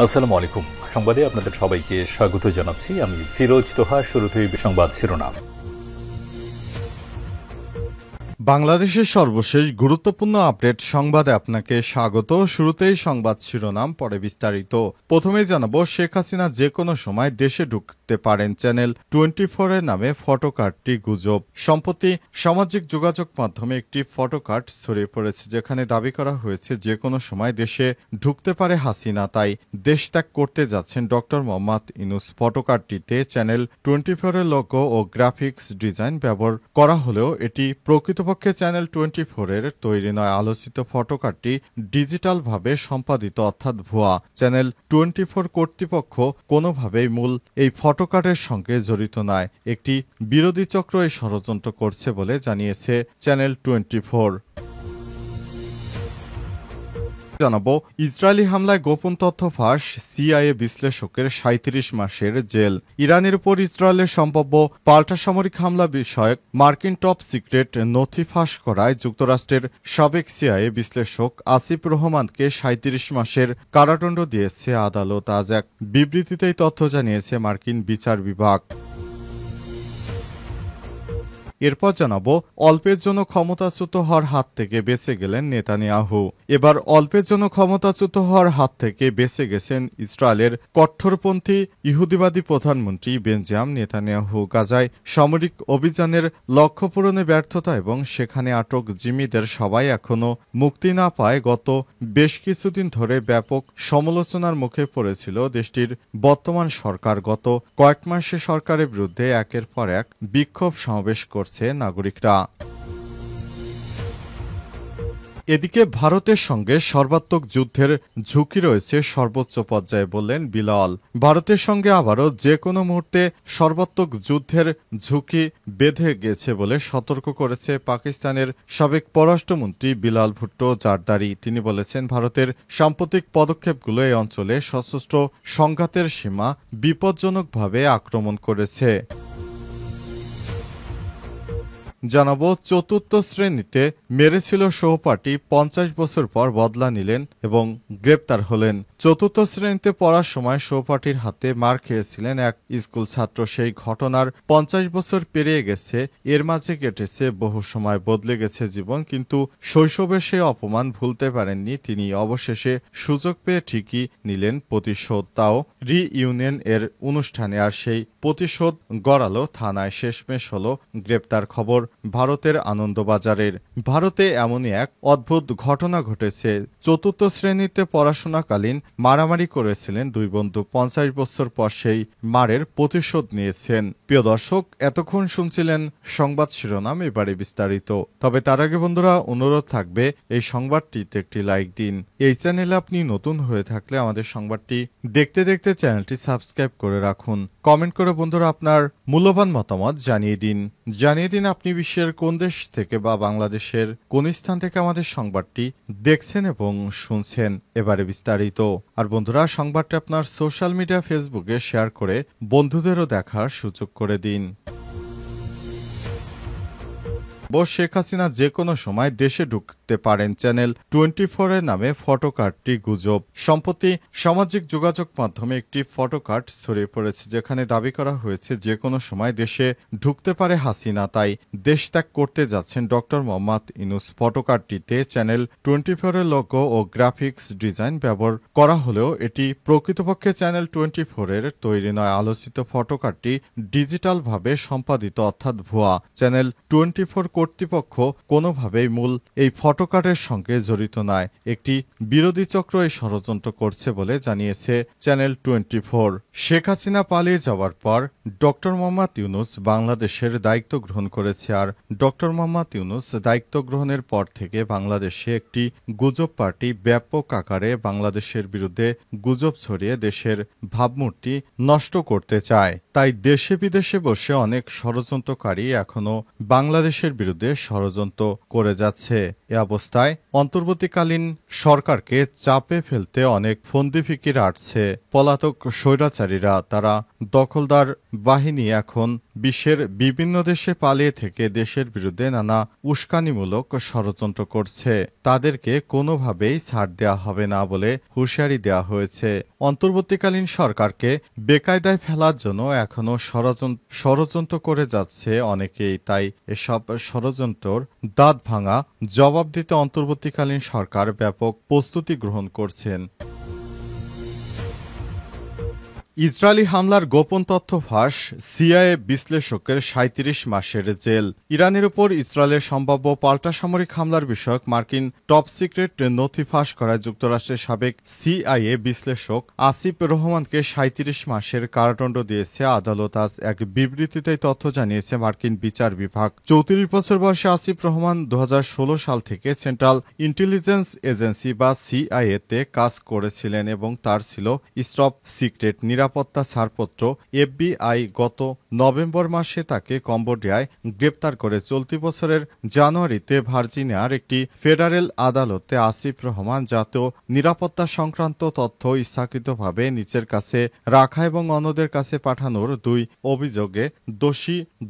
আসসালামু আলাইকুম। সংবাদে আপনাদের সবাইকে স্বাগত জানাচ্ছি। আমি ফিরোজ তোহা। শুরুতেই সংবাদ শিরোনাম। বাংলাদেশের সর্বশেষ গুরুত্বপূর্ণ আপডেট সংবাদে আপনাকে স্বাগত। শুরুতেই সংবাদ শিরোনাম, পরে বিস্তারিত। প্রথমেই জানাবো, শেখ হাসিনা যে কোনো সময় দেশে ঢুকতে পারেন, চ্যানেল 24 এর নামে ফটোকার্ডটি গুজব। সম্প্রতি সামাজিক যোগাযোগ মাধ্যমে একটি ফটোকার্ড ছড়িয়ে পড়েছে, যেখানে দাবি করা হয়েছে যে কোনো সময় দেশে ঢুকতে পারে হাসিনা, তাই দেশ ত্যাগ করতে যাচ্ছেন ডক্টর মোহাম্মদ ইউনূস। ফটোকার্ডটিতে চ্যানেল 24 এর লোগো ও গ্রাফিক্স ডিজাইন ব্যবহার করা হলেও এটি প্রকৃতপক্ষে চ্যানেল 24 এর তৈরি নয়। আলোচিত ফটোকার্ডটি ডিজিটালভাবে সম্পাদিত, অর্থাৎ ভুয়া। চ্যানেল 24 কর্তৃপক্ষ কোনোভাবেই মূল এই ফটোকার্ডের সঙ্গে জড়িত নয়। একটি বিরোধী চক্র এই ষড়যন্ত্র করছে বলে জানিয়েছে চ্যানেল 24। জানাবো, ইসরায়েলি হামলায় গোপন তথ্য ফাঁস, সিআইএ বিশ্লেষকের 37 মাসের জেল। ইরানের উপর ইসরায়েলের সম্ভাব্য পাল্টা সামরিক হামলা বিষয়ক মার্কিন টপ সিক্রেট নথি ফাঁস করায় যুক্তরাষ্ট্রের সাবেক সিআইএ বিশ্লেষক আসিফ রহমানকে 37 মাসের কারাদণ্ড দিয়েছে আদালত। আজ এক বিবৃতিতেই তথ্য জানিয়েছে মার্কিন বিচার বিভাগ। এরপর জানাবো, অল্পের জন্য ক্ষমতাচ্যুত হওয়ার হাত থেকে বেঁচে গেলেন নেতানিয়াহু। এবার অল্পের জন্য ক্ষমতাচ্যুত হওয়ার হাত থেকে বেঁচে গেছেন ইসরায়েলের কট্টরপন্থী ইহুদিবাদী প্রধানমন্ত্রী বেঞ্জামিন নেতানিয়াহু। গাজায় সামরিক অভিযানের লক্ষ্য পূরণে ব্যর্থতা এবং সেখানে আটক জিম্মিদের সবাই এখনও মুক্তি না পায় গত বেশ কিছুদিন ধরে ব্যাপক সমালোচনার মুখে পড়েছিল দেশটির বর্তমান সরকার। গত কয়েক মাসে সরকারের বিরুদ্ধে একের পর এক বিক্ষোভ সমাবেশ করছে নাগরিকরা। এদিকে ভারতের সঙ্গে সর্বাত্মক যুদ্ধের ঝুঁকি রয়েছে সর্বোচ্চ পর্যায়ে, বললেন বিলাল। ভারতের সঙ্গে আবারও যে কোনো মুহূর্তে সর্বাত্মক যুদ্ধের ঝুঁকি বেঁধে গেছে বলে সতর্ক করেছে পাকিস্তানের সাবেক পররাষ্ট্রমন্ত্রী বিলাল ভুট্টো জারদারি। তিনি বলেছেন, ভারতের সাম্প্রতিক পদক্ষেপগুলো এই অঞ্চলে সশস্ত্র সংঘাতের সীমা বিপজ্জনকভাবে আক্রমণ করেছে। জানাবো, চতুর্থ শ্রেণীতে মেরেছিল সহপাঠী, 50 বছর পর বদলা নিলেন এবং গ্রেপ্তার হলেন। চতুর্থ শ্রেণীতে পড়ার সময় সহপাঠীর হাতে মার খেয়েছিলেন এক স্কুল ছাত্র। সেই ঘটনার 50 বছর পেরিয়ে গেছে। এর মাঝে কেটেছে বহু সময়, বদলে গেছে জীবন, কিন্তু শৈশবের সেই অপমান ভুলতে পারেননি তিনি। অবশেষে সুযোগ পেয়ে ঠিকই নিলেন প্রতিশোধ, তাও রিইউনিয়ন এর অনুষ্ঠানে। আর সেই প্রতিশোধ গড়ালো থানায়, শেষমেশ হলো গ্রেপ্তার। খবর ভারতের আনন্দবাজারের। ভারতে এমনই এক অদ্ভুত ঘটনা ঘটেছে। চতুর্থ শ্রেণীতে পড়াশোনাকালীন মারামারি করেছিলেন দুই বন্ধু। 50 বছর পর সেই মারের প্রতিশোধ নিয়েছেন। প্রিয় দর্শক, এতক্ষণ শুনছিলেন সংবাদ শিরোনাম, এবারে বিস্তারিত। তবে তার আগে বন্ধুরা, অনুরোধ থাকবে এই সংবাদটিতে একটি লাইক দিন। এই চ্যানেলে আপনি নতুন হয়ে থাকলে আমাদের সংবাদটি দেখতে দেখতে চ্যানেলটি সাবস্ক্রাইব করে রাখুন। কমেন্ট করে বন্ধুরা আপনার মূল্যবান মতামত জানিয়ে দিন। আপনি বিশ্বের কোন দেশ থেকে বা বাংলাদেশের কোন স্থান থেকে আমাদের সংবাদটি দেখছেন এবং শুনছেন। এবারে বিস্তারিত। আর বন্ধুরা, সংবাদটি আপনার সোশ্যাল মিডিয়া ফেসবুকে শেয়ার করে বন্ধুদেরও দেখার সুযোগ করে দিন। শেখ হাসিনা যে কোনো সময় দেশে ঢুকতে পারেন, চ্যানেল 24 এর নামে ফটোকার্ডটি গুজব। সম্প্রতি সামাজিক যোগাযোগ মাধ্যমে একটি ফটোকার্ড ছড়িয়ে পড়েছে, যেখানে দাবি করা হয়েছে যে কোনো সময় দেশে ঢুকতে পারে হাসিনা, তাই দেশ ত্যাগ করতে যাচ্ছেন ডক্টর মোহাম্মদ ইউনূস। ফটোকার্ডটিতে চ্যানেল 24 এর লোগো ও গ্রাফিক্স ডিজাইন ব্যবহার করা হলেও এটি প্রকৃতপক্ষে চ্যানেল 24 এর তৈরি নয়। আলোচিত ফটোকার্ডটি ডিজিটালভাবে সম্পাদিত, অর্থাৎ ভুয়া। চ্যানেল 24 কর্তৃপক্ষ কোনোভাবেই মূল এই ফটোকার্ডের সঙ্গে জড়িত নয়। একটি বিরোধী চক্র এই ষড়যন্ত্র করছে বলে জানিয়েছে চ্যানেল 24। শেখ হাসিনা পালিয়ে যাওয়ার পর ডক্টর মোহাম্মদ ইউনূস বাংলাদেশের দায়িত্ব গ্রহণ করেছে। আর ডক্টর মোহাম্মদ ইউনূস দায়িত্ব গ্রহণের পর থেকে বাংলাদেশে একটি গুজব পার্টি ব্যাপক আকারে বাংলাদেশের বিরুদ্ধে গুজব ছড়িয়ে দেশের ভাবমূর্তি নষ্ট করতে চায়। তাই দেশে বিদেশে বসে অনেক ষড়যন্ত্রকারী এখনো বাংলাদেশের বিরুদ্ধে ষড়যন্ত্র করে যাচ্ছে। এ অবস্থায় অন্তর্বর্তীকালীন সরকারকে চাপে ফেলতে অনেক ফন্দি ফিকির আটছে পলাতক স্বৈরাচারীরা। তারা দখলদার বাহিনী এখন বিশ্বের বিভিন্ন দেশে পালিয়ে থেকে দেশের বিরুদ্ধে নানা উস্কানিমূলক ষড়যন্ত্র করছে তাদেরকে কোনোভাবেই ছাড় দেওয়া হবে না বলে হুঁশিয়ারি দেওয়া হয়েছে। অন্তর্বর্তীকালীন সরকারকে বেকায়দায় ফেলার জন্য এখনও ষড়যন্ত্র করে যাচ্ছে অনেকেই, তাই এসব ষড়যন্ত্রর দাঁত ভাঙা জবাব দিতে অন্তর্বর্তীকালীন সরকার ব্যাপক প্রস্তুতি গ্রহণ করছেন। ইসরায়েলি হামলার গোপন তথ্য ফাঁস, সিআইএ বিশ্লেষকের ৩৭ মাসের জেল। ইরানের উপর ইসরায়েলের সম্ভাব্য পাল্টা সামরিক হামলার বিষয়ক মার্কিন টপ সিক্রেট নথি ফাঁস করায় যুক্তরাষ্ট্রের সাবেক সিআইএ বিশ্লেষক আসিফ রহমানকে ৩৭ মাসের কারাদণ্ড দিয়েছে আদালত। আজ এক বিবৃতিতে তথ্য জানিয়েছে মার্কিন বিচার বিভাগ। ৩৪ বছর বয়সে আসিফ রহমান ২০১৬ সাল থেকে সেন্ট্রাল ইন্টেলিজেন্স এজেন্সি বা সিআইএতে কাজ করেছিলেন এবং তার ছিল টপ সিক্রেট নিরাপত্তা ছাড়পত্র। এফবিআই গত নভেম্বর মাসে তাকে কম্বোডিয়ায় গ্রেপ্তার করে চলতি বছরের জানুয়ারিতে ভার্জিনিয়ার একটি ফেডারেল আদালতে আসিফ রহমান জাতীয় নিরাপত্তা সংক্রান্ত তথ্য ইচ্ছাকৃতভাবে নিচের কাছে রাখা এবং অন্যদের কাছে পাঠানোর ২ অভিযোগে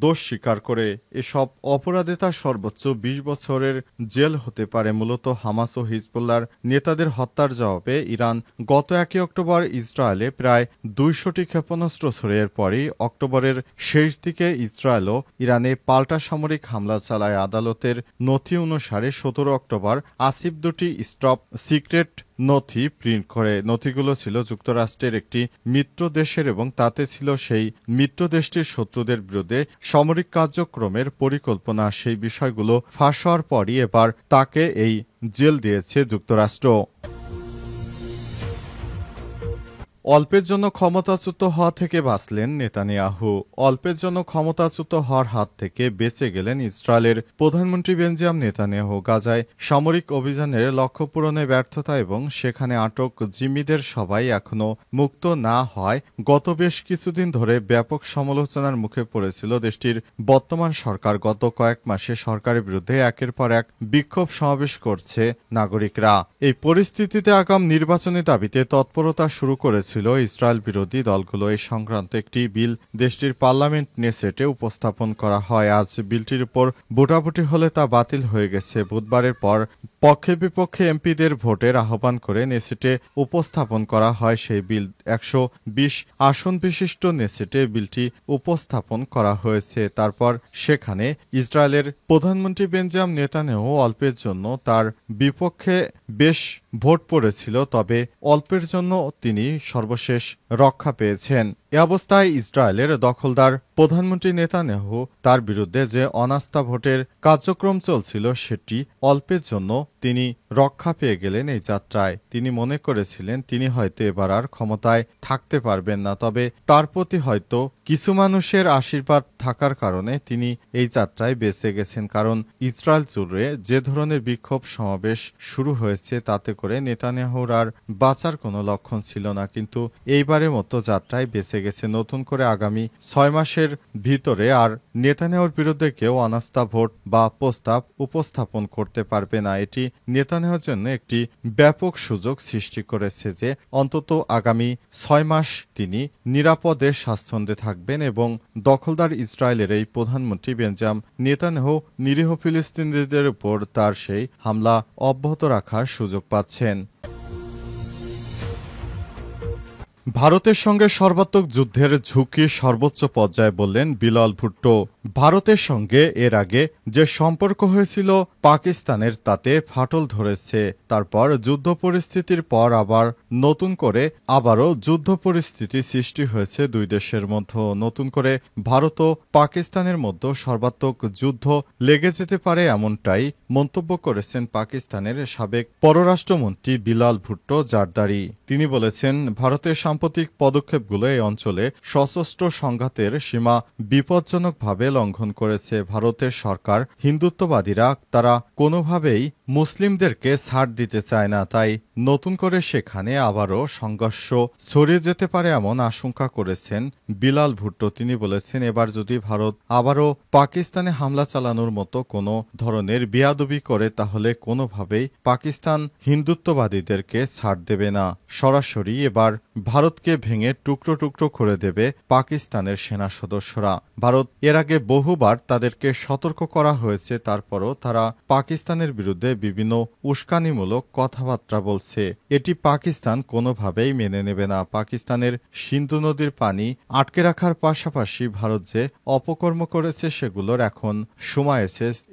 দোষ স্বীকার করে। এসব অপরাধে তার সর্বোচ্চ ২০ বছরের জেল হতে পারে। মূলত হামাস ও হিজবুল্লাহর নেতাদের হত্যার জবাবে ইরান গত ১ অক্টোবর ইসরায়েলে প্রায় ২০০টি ক্ষেপণাস্ত্র ছড়িয়ে পরই অক্টোবরের শেষ দিকে ইসরায়েলও ইরানে পাল্টা সামরিক হামলা চালায়। আদালতের নথি অনুসারে ১৭ অক্টোবর আসিফ ২টি টপ সিক্রেট নথি প্রিন্ট করে। নথিগুলো ছিল যুক্তরাষ্ট্রের একটি মিত্র দেশের এবং তাতে ছিল সেই মিত্র দেশটির শত্রুদের বিরুদ্ধে সামরিক কার্যক্রমের পরিকল্পনা। সেই বিষয়গুলো ফাঁস হওয়ার পরই এবার তাকে এই জেল দিয়েছে যুক্তরাষ্ট্র। অল্পের জন্য ক্ষমতাচ্যুত হওয়া থেকে বাঁচলেন নেতানিয়াহু। অল্পের জন্য ক্ষমতাচ্যুত হওয়ার হাত থেকে বেঁচে গেলেন ইসরায়েলের প্রধানমন্ত্রী বেঞ্জামিন নেতানিয়াহু। গাজায় সামরিক অভিযানের লক্ষ্য পূরণে ব্যর্থতা এবং সেখানে আটক জিম্মিদের সবাই এখনও মুক্ত না হওয়ায় গত বেশ কিছুদিন ধরে ব্যাপক সমালোচনার মুখে পড়েছিল দেশটির বর্তমান সরকার। গত কয়েক মাসে সরকারের বিরুদ্ধে একের পর এক বিক্ষোভ সমাবেশ করছে নাগরিকরা। এই পরিস্থিতিতে আগাম নির্বাচনী দাবিতে তৎপরতা শুরু করেছে ইসরায়েল বিরোধী দলগুলো। এই সংক্রান্ত একটি বিল দেশটির পার্লামেন্ট নেসেটে উপস্থাপন করা হয়। আজ বিলটির উপর ভোটাভুটি হলে তা বাতিল হয়ে গেছে। বুধবারের পর পক্ষে বিপক্ষে এমপিদের ভোটের আহ্বান করে নেসেটে উপস্থাপন করা হয় সেই বিল। ১২০ আসন বিশিষ্ট নেসেটে বিলটি উপস্থাপন করা হয়েছে। তারপর সেখানে ইসরায়েলের প্রধানমন্ত্রী বেঞ্জামিন নেতানিয়াহু অল্পের জন্য তার বিপক্ষে বেশ ভোট পড়েছিল, তবে অল্পের জন্য তিনি সর্বশেষ রক্ষা পেয়েছেন। এ অবস্থায় ইসরায়েলের দখলদার প্রধানমন্ত্রী নেতানিয়াহু তার বিরুদ্ধে যে অনাস্থা ভোটের কার্যক্রম চলছিল সেটি অল্পের জন্য তিনি রক্ষা পেয়ে গেলেন। এই যাত্রায় তিনি মনে করেছিলেন তিনি হয়তো এবার আর ক্ষমতায় থাকতে পারবেন না, তবে তার প্রতি হয়তো কিছু মানুষের আশীর্বাদ থাকার কারণে তিনি এই যাত্রায় বেঁচে গেছেন। কারণ ইসরায়েল জুড়ে যে ধরনের বিক্ষোভ সমাবেশ শুরু হয়েছে তাতে করে নেতানিয়াহুর আর বাঁচার কোনো লক্ষণ ছিল না, কিন্তু এইবারের মতো যাত্রায় বেঁচে গেছে। নতুন করে আগামী ৬ মাসের ভিতরে আর নেতানিয়াহুর বিরুদ্ধে কেউ অনাস্থা ভোট বা প্রস্তাব উপস্থাপন করতে পারবে না। এটি নেতানিয়াহুর জন্য একটি ব্যাপক সুযোগ সৃষ্টি করেছে যে অন্তত আগামী ৬ মাস তিনি নিরাপদে স্বাচ্ছন্দ্যে থাকবেন এবং দখলদার ইসরায়েলের এই প্রধানমন্ত্রী বেঞ্জামিন নেতানিয়াহু নিরীহ ফিলিস্তিনিদের উপর তার সেই হামলা অব্যাহত রাখার সুযোগ পাচ্ছেন। ভারতের সঙ্গে সর্বাত্মক যুদ্ধের ঝুঁকি সর্বোচ্চ পর্যায়ে বললেন বিলাল ভুট্টো। ভারতের সঙ্গে এর আগে যে সম্পর্ক হয়েছিল পাকিস্তানের তাতে ফাটল ধরেছে। তারপর যুদ্ধ পরিস্থিতির পর আবার নতুন করে আবারও যুদ্ধ পরিস্থিতি সৃষ্টি হয়েছে দুই দেশের মধ্যে। নতুন করে ভারত ও পাকিস্তানের মধ্যে সর্বাত্মক যুদ্ধ লেগে যেতে পারে এমনটাই মন্তব্য করেছেন পাকিস্তানের সাবেক পররাষ্ট্রমন্ত্রী বিলাল ভুট্টো জারদারি। তিনি বলেছেন ভারতের সাম্প্রতিক পদক্ষেপগুলো এই অঞ্চলে সশস্ত্র সংঘাতের সীমা বিপজ্জনকভাবে লঙ্ঘন করেছে। ভারতের সরকার হিন্দুত্ববাদীরা তারা কোনোভাবেই মুসলিমদেরকে ছাড় দিতে চায় না, তাই নতুন করে সেখানে আবারও সংঘর্ষ ছড়িয়ে যেতে পারে এমন আশঙ্কা করেছেন বিলাল ভুট্টো। তিনি বলেছেন এবার যদি ভারত আবারও পাকিস্তানে হামলা চালানোর মতো কোনো ধরনের বেয়াদবি করে তাহলে কোনোভাবেই পাকিস্তান হিন্দুত্ববাদীদেরকে ছাড় দেবে না। সরাসরি এবার ভারত ভারতকে ভেঙে টুকরো টুকরো করে দেবে পাকিস্তানের সেনা সদস্যরা। ভারত এর আগে বহুবার তাদেরকে সতর্ক করা হয়েছে, তারপরও তারা পাকিস্তানের বিরুদ্ধে বিভিন্ন উস্কানিমূলক কথাবার্তা বলছে। এটি পাকিস্তান কোনোভাবেই মেনে নেবে না। পাকিস্তানের সিন্ধু নদীর পানি আটকে রাখার পাশাপাশি ভারত যে অপকর্ম করেছে সেগুলোর এখন সময়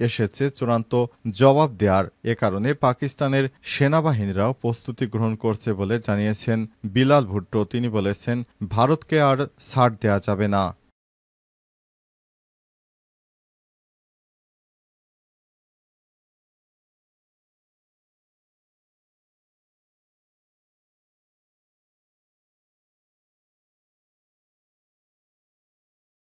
এসেছে চূড়ান্ত জবাব দেওয়ার। এ কারণে পাকিস্তানের সেনাবাহিনীরাও প্রস্তুতি গ্রহণ করছে বলে জানিয়েছেন বিলাল ভুট্টো। তিনি বলেছেন, ভারতকে আর ছাড় দেয়া যাবে না।